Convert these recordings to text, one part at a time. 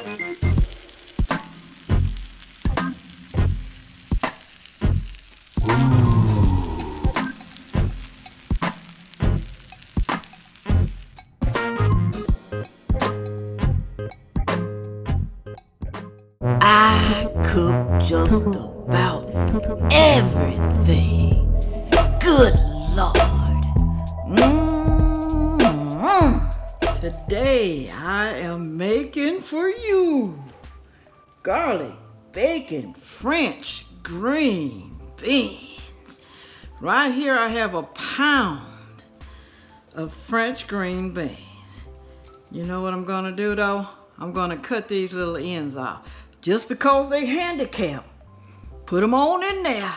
I cook just about everything. Good Lord. Today I am making for you garlic, bacon, French green beans. Right here I have a pound of French green beans. You know what I'm gonna do though? I'm gonna cut these little ends off. Just because they handicapped, put them on in there.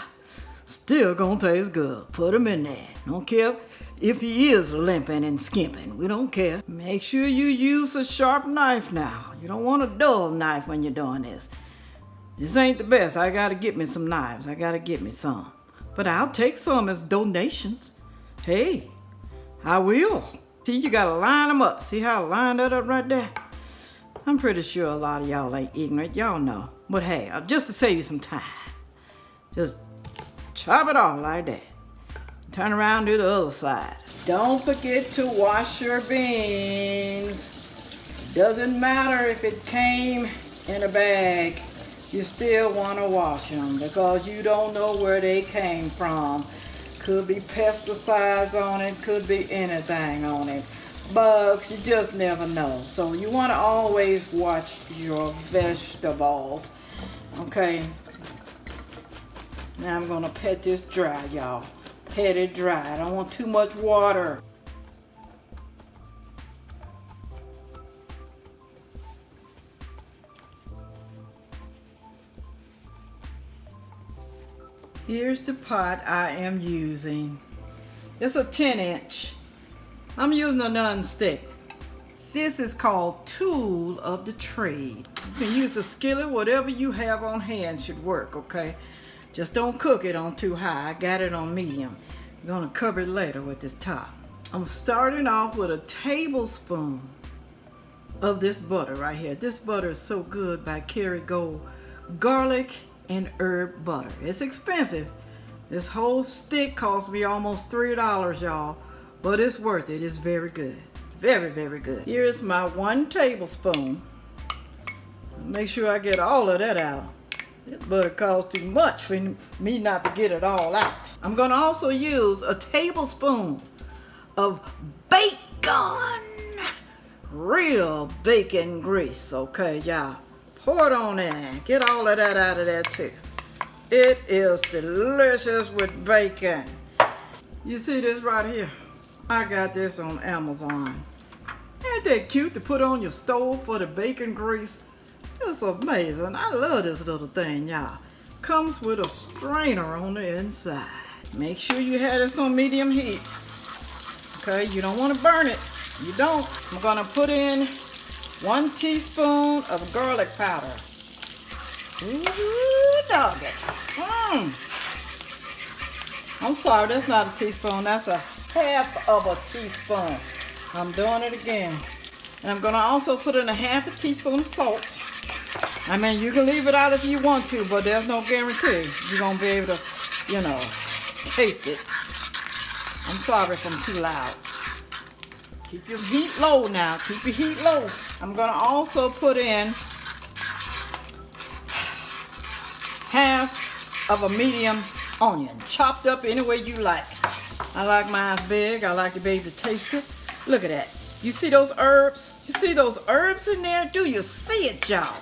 Still gonna taste good. Put them in there. Don't care if he is limping and skimping. We don't care. Make sure you use a sharp knife now. You don't want a dull knife when you're doing this. This ain't the best. I gotta get me some knives. I gotta get me some. But I'll take some as donations. Hey, I will. See, you gotta line them up. See how I lined that up right there? I'm pretty sure a lot of y'all ain't ignorant. Y'all know. But hey, just to save you some time, just chop it off like that. Turn around, do the other side. Don't forget to wash your beans. Doesn't matter if it came in a bag. You still want to wash them because you don't know where they came from. Could be pesticides on it, could be anything on it. Bugs, you just never know. So you want to always watch your vegetables. Okay. Now I'm going to pat this dry, y'all. Pat it dry. I don't want too much water. Here's the pot I am using. It's a 10-inch. I'm using a non-stick. This is called tool of the trade. You can use a skillet, whatever you have on hand should work, okay? Just don't cook it on too high. I got it on medium. I'm gonna cover it later with this top. I'm starting off with a tablespoon of this butter right here. This butter is so good by Kerrygold garlic and herb butter. It's expensive. This whole stick cost me almost $3, y'all. But it's worth it. It's very good. Very, very good. Here is my 1 tablespoon. Make sure I get all of that out. This butter costs too much for me not to get it all out. I'm going to also use a tablespoon of bacon. Real bacon grease. Okay, y'all. Pour it on in. Get all of that out of there too. It is delicious with bacon. You see this right here? I got this on Amazon. Ain't that cute to put on your stove for the bacon grease? It's amazing. I love this little thing, y'all. Comes with a strainer on the inside. Make sure you have this on medium heat. Okay, you don't want to burn it. You don't. I'm gonna put in 1 teaspoon of garlic powder. Ooh, doggy. I'm sorry, that's not a teaspoon. That's a half of a teaspoon. I'm doing it again. And I'm gonna also put in a half a teaspoon of salt. I mean, you can leave it out if you want to, but there's no guarantee you're gonna be able to, you know, taste it. I'm sorry if I'm too loud. Keep your heat low now. Keep your heat low. I'm gonna also put in half of a medium onion, chopped up any way you like. I like mine big. I like to be able to taste it. Look at that. You see those herbs? You see those herbs in there? Do you see it, y'all?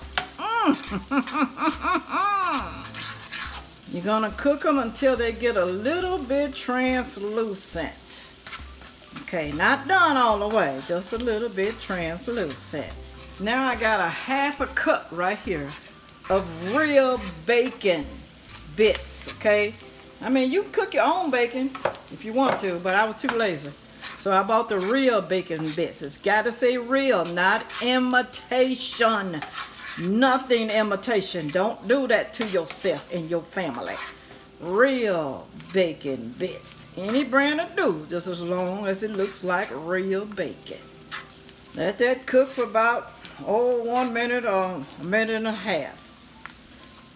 You're gonna cook them until they get a little bit translucent. Okay, not done all the way, just a little bit translucent. Now I got a half a cup right here of real bacon bits, okay? I mean, you can cook your own bacon if you want to, but I was too lazy. So I bought the real bacon bits. It's got to say real, not imitation. Nothing imitation. Don't do that to yourself and your family. Real bacon bits. Any brand will do, just as long as it looks like real bacon. Let that cook for about 1 minute or a minute and a half.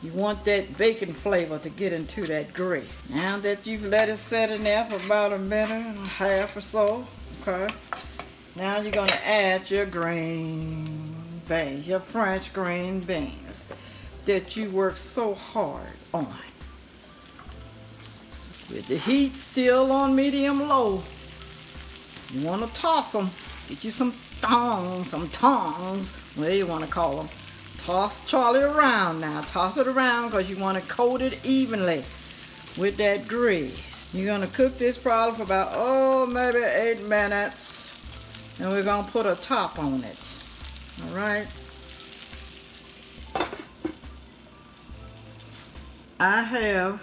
You want that bacon flavor to get into that grease. Now that you've let it set in there for about a minute and a half or so, okay, now you're going to add your green beans, your French green beans that you work so hard on. With the heat still on medium-low, you want to toss them. Get you some tongs, whatever you want to call them. Toss Charlie around now. Toss it around because you want to coat it evenly with that grease. You're going to cook this probably for about, maybe 8 minutes. And we're going to put a top on it. All right. I have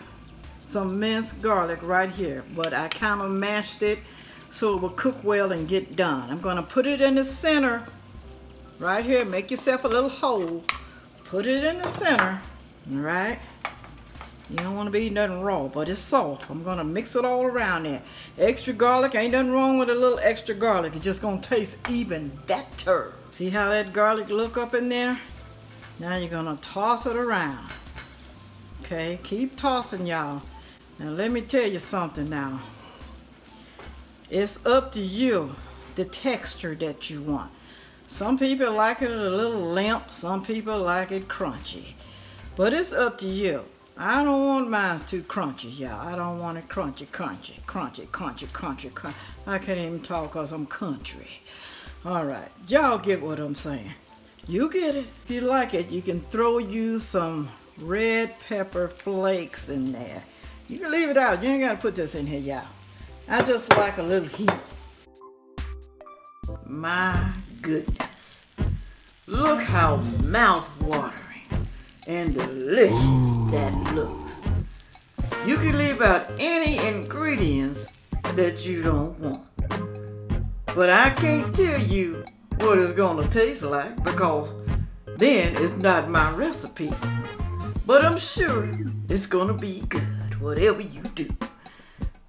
some minced garlic right here, but I kind of mashed it so it will cook well and get done. I'm going to put it in the center right here. Make yourself a little hole. Put it in the center. All right. You don't want to be eating nothing raw, but it's soft. I'm going to mix it all around there. Extra garlic, ain't nothing wrong with a little extra garlic. It's just going to taste even better. See how that garlic look up in there? Now you're going to toss it around. Okay, keep tossing, y'all. Now let me tell you something now. It's up to you, the texture that you want. Some people like it a little limp, some people like it crunchy. But it's up to you. I don't want mine too crunchy, y'all. I don't want it crunchy. I can't even talk because I'm country. All right, y'all get what I'm saying. You get it. If you like it, you can throw you some red pepper flakes in there. You can leave it out. You ain't got to put this in here, y'all. I just like a little heat. My goodness. Look how mouth-watering and delicious that looks. You can leave out any ingredients that you don't want. But I can't tell you what it's gonna taste like because then it's not my recipe. But I'm sure it's gonna be good, whatever you do.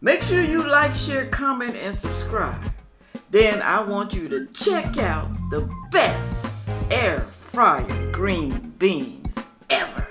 Make sure you like, share, comment, and subscribe. Then I want you to check out the best air fryer green beans ever.